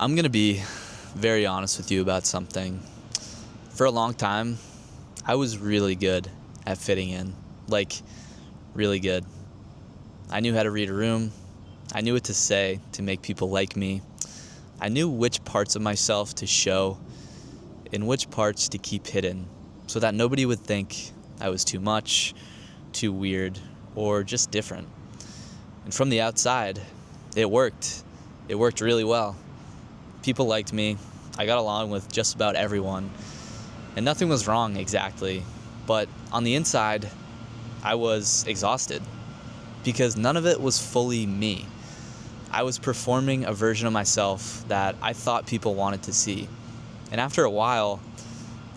I'm going to be very honest with you about something. For a long time, I was really good at fitting in. Like, really good. I knew how to read a room. I knew what to say to make people like me. I knew which parts of myself to show and which parts to keep hidden so that nobody would think I was too much, too weird, or just different. And from the outside, it worked. It worked really well. People liked me. I got along with just about everyone. And nothing was wrong exactly. But on the inside, I was exhausted because none of it was fully me. I was performing a version of myself that I thought people wanted to see. And after a while,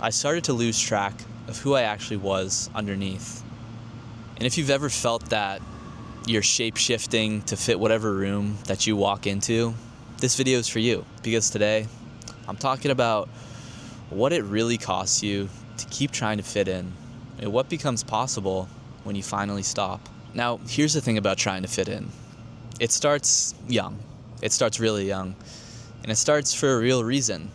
I started to lose track of who I actually was underneath. And if you've ever felt that you're shape-shifting to fit whatever room that you walk into, this video is for you, because today I'm talking about what it really costs you to keep trying to fit in and what becomes possible when you finally stop. Now, here's the thing about trying to fit in. It starts young. It starts really young. And it starts for a real reason.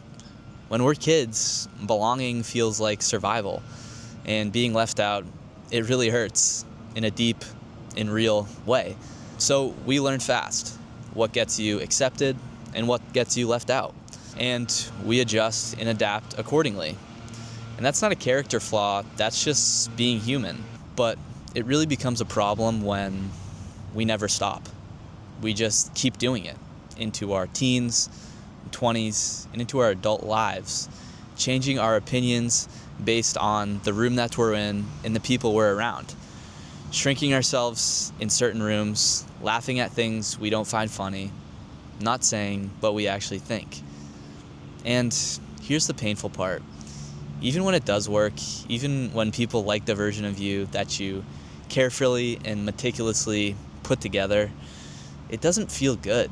When we're kids, belonging feels like survival. And being left out, it really hurts in a deep and real way. So we learn fast what gets you accepted and what gets you left out. And we adjust and adapt accordingly. And that's not a character flaw, that's just being human. But it really becomes a problem when we never stop. We just keep doing it into our teens, 20s, and into our adult lives, changing our opinions based on the room that we're in and the people we're around. Shrinking ourselves in certain rooms, laughing at things we don't find funny, not saying what we actually think. And here's the painful part. Even when it does work, even when people like the version of you that you carefully and meticulously put together, it doesn't feel good.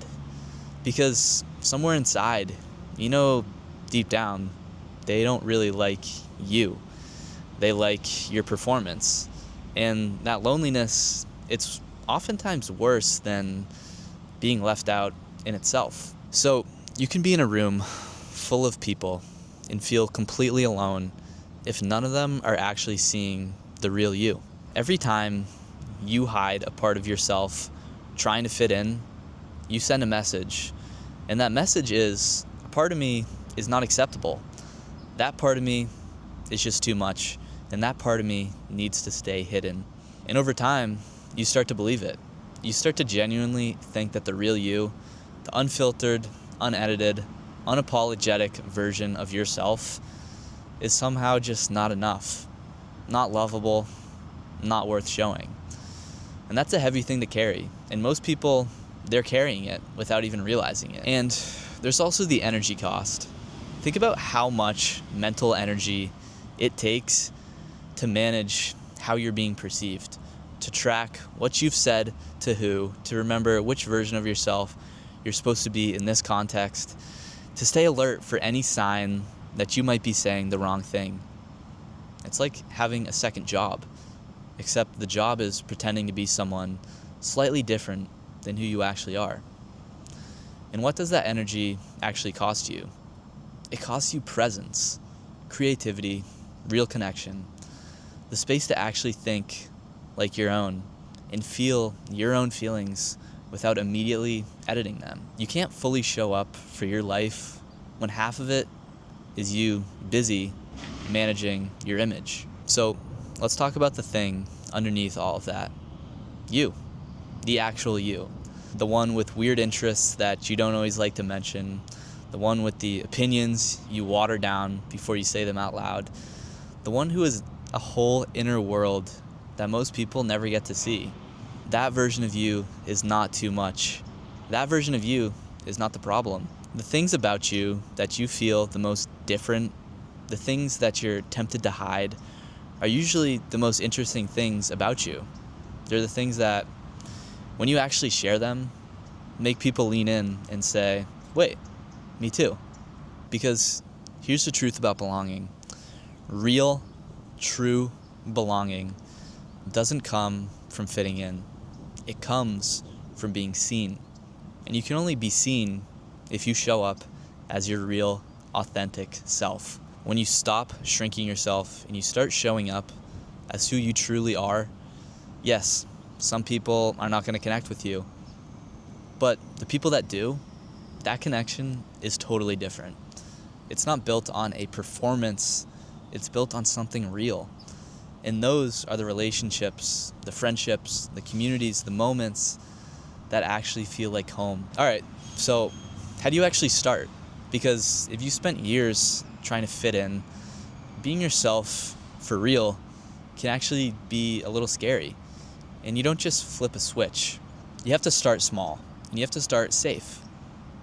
Because somewhere inside, you know deep down, they don't really like you. They like your performance. And that loneliness, it's oftentimes worse than being left out in itself. So you can be in a room full of people and feel completely alone if none of them are actually seeing the real you. Every time you hide a part of yourself trying to fit in, you send a message. And that message is, a part of me is not acceptable. That part of me is just too much. And that part of me needs to stay hidden. And over time, you start to believe it. You start to genuinely think that the real you, the unfiltered, unedited, unapologetic version of yourself is somehow just not enough, not lovable, not worth showing. And that's a heavy thing to carry. And most people, they're carrying it without even realizing it. And there's also the energy cost. Think about how much mental energy it takes to manage how you're being perceived, to track what you've said to who, to remember which version of yourself you're supposed to be in this context, to stay alert for any sign that you might be saying the wrong thing. It's like having a second job, except the job is pretending to be someone slightly different than who you actually are. And what does that energy actually cost you? It costs you presence, creativity, real connection, the space to actually think like your own and feel your own feelings without immediately editing them. You can't fully show up for your life when half of it is you busy managing your image. So let's talk about the thing underneath all of that. You, the actual you, the one with weird interests that you don't always like to mention, the one with the opinions you water down before you say them out loud, the one who is a whole inner world that most people never get to see. That version of you is not too much. That version of you is not the problem. The things about you that you feel the most different, the things that you're tempted to hide, are usually the most interesting things about you. They're the things that, when you actually share them, make people lean in and say, wait, me too. Because here's the truth about belonging. Real, true belonging doesn't come from fitting in. It comes from being seen. And you can only be seen if you show up as your real, authentic self. When you stop shrinking yourself and you start showing up as who you truly are, yes, some people are not going to connect with you, but the people that do, that connection is totally different. It's not built on a performance, it's built on something real. And those are the relationships, the friendships, the communities, the moments that actually feel like home. All right, so how do you actually start? Because if you spent years trying to fit in, being yourself for real can actually be a little scary. And you don't just flip a switch. You have to start small, and you have to start safe.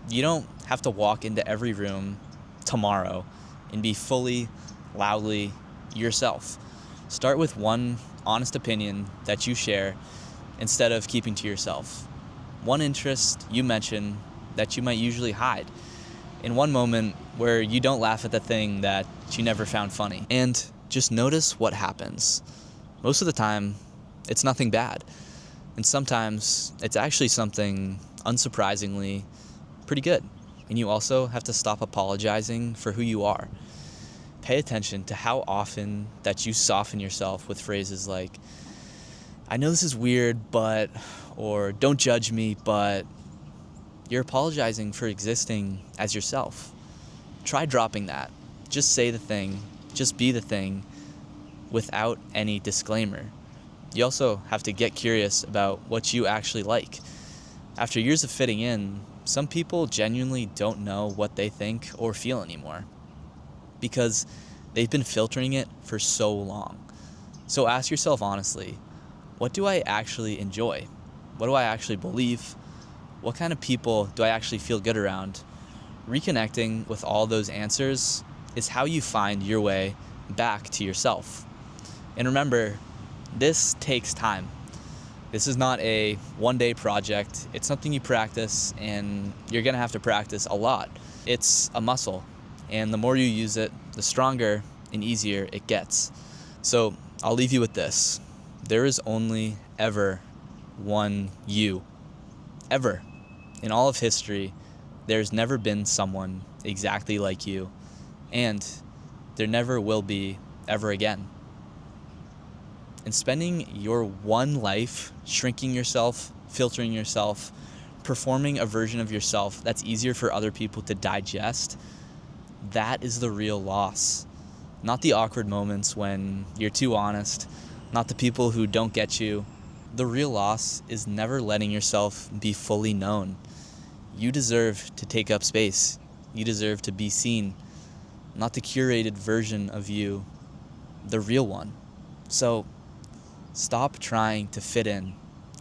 You don't have to walk into every room tomorrow and be fully, loudly yourself. Start with one honest opinion that you share instead of keeping to yourself. One interest you mention that you might usually hide. In one moment where you don't laugh at the thing that you never found funny. And just notice what happens. Most of the time, it's nothing bad. And sometimes it's actually something unsurprisingly pretty good. And you also have to stop apologizing for who you are. Pay attention to how often that you soften yourself with phrases like, I know this is weird, but, or don't judge me, but you're apologizing for existing as yourself. Try dropping that. Just say the thing, just be the thing without any disclaimer. You also have to get curious about what you actually like. After years of fitting in, some people genuinely don't know what they think or feel anymore because they've been filtering it for so long. So ask yourself honestly, what do I actually enjoy? What do I actually believe? What kind of people do I actually feel good around? Reconnecting with all those answers is how you find your way back to yourself. And remember, this takes time. This is not a one-day project. It's something you practice, and you're gonna have to practice a lot. It's a muscle, and the more you use it, the stronger and easier it gets. So I'll leave you with this. There is only ever one you. Ever. In all of history, there's never been someone exactly like you, and there never will be ever again. And spending your one life shrinking yourself, filtering yourself, performing a version of yourself that's easier for other people to digest, that is the real loss. Not the awkward moments when you're too honest, not the people who don't get you. The real loss is never letting yourself be fully known. You deserve to take up space. You deserve to be seen, not the curated version of you, the real one. So stop trying to fit in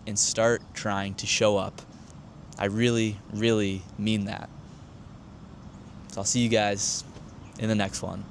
and start trying to show up. I really, really mean that. So I'll see you guys in the next one.